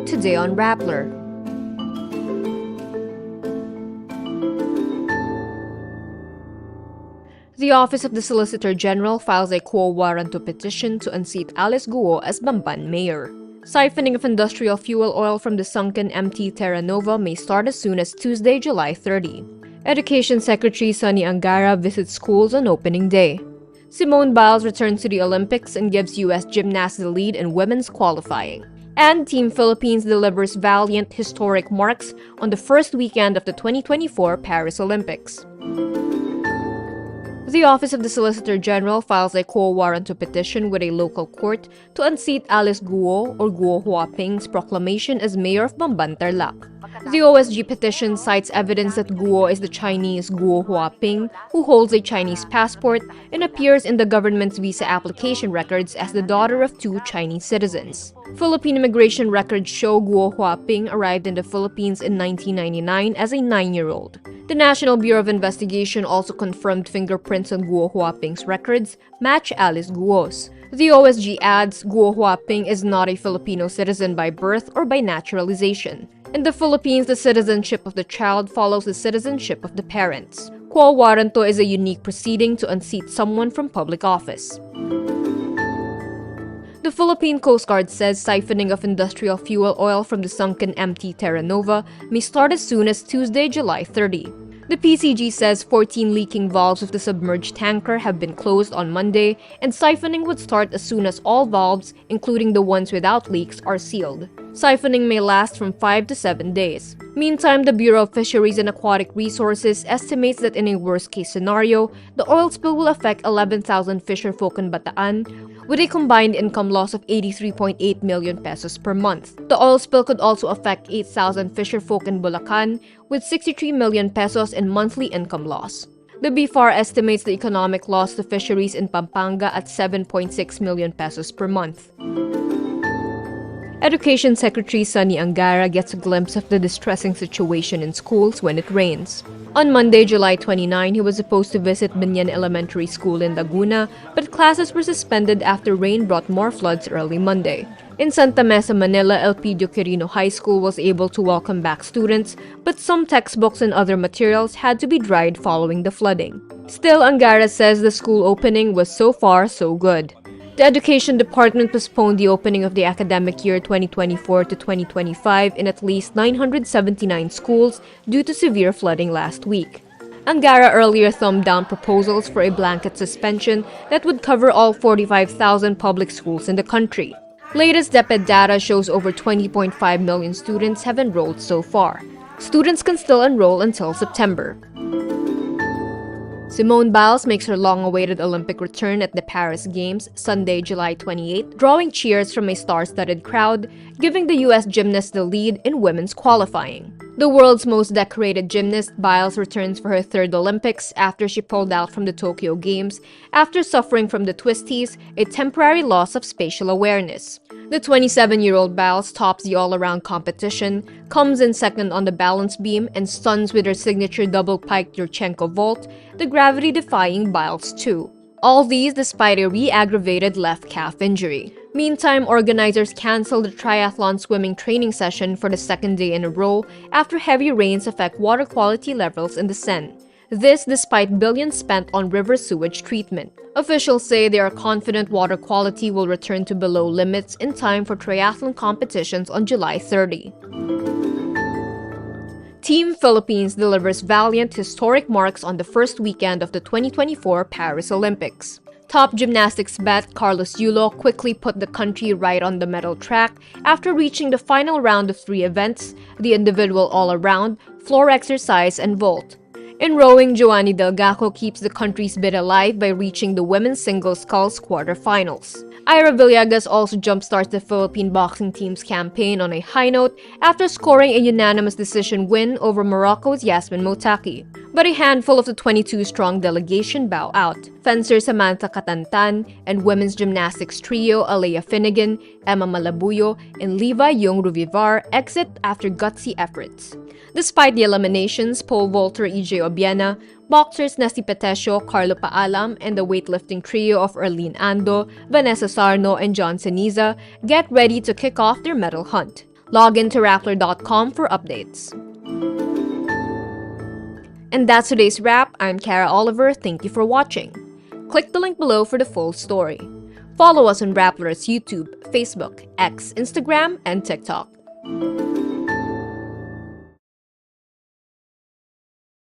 Today on Rappler. The Office of the Solicitor General files a quo warranto petition to unseat Alice Guo as Bamban mayor. Siphoning of industrial fuel oil from the sunken MT Terranova may start as soon as Tuesday, July 30. Education Secretary Sonny Angara visits schools on opening day. Simone Biles returns to the Olympics and gives U.S. gymnasts the lead in women's qualifying. And Team Philippines delivers valiant, historic marks on the first weekend of the 2024 Paris Olympics. The Office of the Solicitor General files a quo warranto petition with a local court to unseat Alice Guo or Guo Huaping's proclamation as mayor of Bamban, Tarlac. The OSG petition cites evidence that Guo is the Chinese Guo Huaping, who holds a Chinese passport and appears in the government's visa application records as the daughter of two Chinese citizens. Philippine immigration records show Guo Huaping arrived in the Philippines in 1999 as a 9-year-old. The National Bureau of Investigation also confirmed fingerprints on Guo Huaping's records match Alice Guo's. The OSG adds Guo Huaping is not a Filipino citizen by birth or by naturalization. In the Philippines, the citizenship of the child follows the citizenship of the parents. Quo warranto is a unique proceeding to unseat someone from public office. The Philippine Coast Guard says siphoning of industrial fuel oil from the sunken MT Terranova may start as soon as Tuesday, July 30. The PCG says 14 leaking valves of the submerged tanker have been closed on Monday, and siphoning would start as soon as all valves, including the ones without leaks, are sealed. Siphoning may last from 5 to 7 days. Meantime, the Bureau of Fisheries and Aquatic Resources estimates that in a worst-case scenario, the oil spill will affect 11,000 fisherfolk in Bataan, with a combined income loss of 83.8 million pesos per month. The oil spill could also affect 8,000 fisherfolk in Bulacan, with 63 million pesos in monthly income loss. The BFAR estimates the economic loss to fisheries in Pampanga at 7.6 million pesos per month. Education Secretary Sonny Angara gets a glimpse of the distressing situation in schools when it rains. On Monday, July 29, he was supposed to visit Binyan Elementary School in Laguna, but classes were suspended after rain brought more floods early Monday. In Santa Mesa, Manila, Elpidio Quirino High School was able to welcome back students, but some textbooks and other materials had to be dried following the flooding. Still, Angara says the school opening was so far so good. The Education Department postponed the opening of the academic year 2024 to 2025 in at least 979 schools due to severe flooding last week. Angara earlier thumbed down proposals for a blanket suspension that would cover all 45,000 public schools in the country. Latest DepEd data shows over 20.5 million students have enrolled so far. Students can still enroll until September. Simone Biles makes her long-awaited Olympic return at the Paris Games Sunday, July 28, drawing cheers from a star-studded crowd, giving the U.S. gymnast the lead in women's qualifying. The world's most decorated gymnast, Biles returns for her third Olympics after she pulled out from the Tokyo Games after suffering from the twisties, a temporary loss of spatial awareness. The 27-year-old Biles tops the all-around competition, comes in second on the balance beam, and stuns with her signature double-piked Yurchenko vault, the gravity-defying Biles 2. All these despite a re-aggravated left calf injury. Meantime, organizers canceled the triathlon swimming training session for the second day in a row after heavy rains affect water quality levels in the Seine. This despite billions spent on river sewage treatment. Officials say they are confident water quality will return to below limits in time for triathlon competitions on July 30. Team Philippines delivers valiant, historic marks on the first weekend of the 2024 Paris Olympics. Top gymnastics bet Carlos Yulo quickly put the country right on the medal track after reaching the final round of 3 events, the individual all-around, floor exercise, and vault. In rowing, Joanny Delgaco keeps the country's bid alive by reaching the women's singles sculls quarterfinals. Ira Villegas also jumpstarts the Philippine boxing team's campaign on a high note after scoring a unanimous decision win over Morocco's Yasmin Motaki. But a handful of the 22-strong delegation bow out. Fencer Samantha Catantan and women's gymnastics trio Alea Finnegan, Emma Malabuyo, and Levi Yung Ruvivar exit after gutsy efforts. Despite the eliminations, pole vaulter EJ Obiena, boxers na si Petition, Carlo Paalam, and the weightlifting trio of Erlene Ando, Vanessa Sarno, and John Ceniza get ready to kick off their medal hunt. Log in to Rappler.com for updates. And that's today's wrap. I'm Kara Oliver. Thank you for watching. Click the link below for the full story. Follow us on Rappler's YouTube, Facebook, X, Instagram, and TikTok.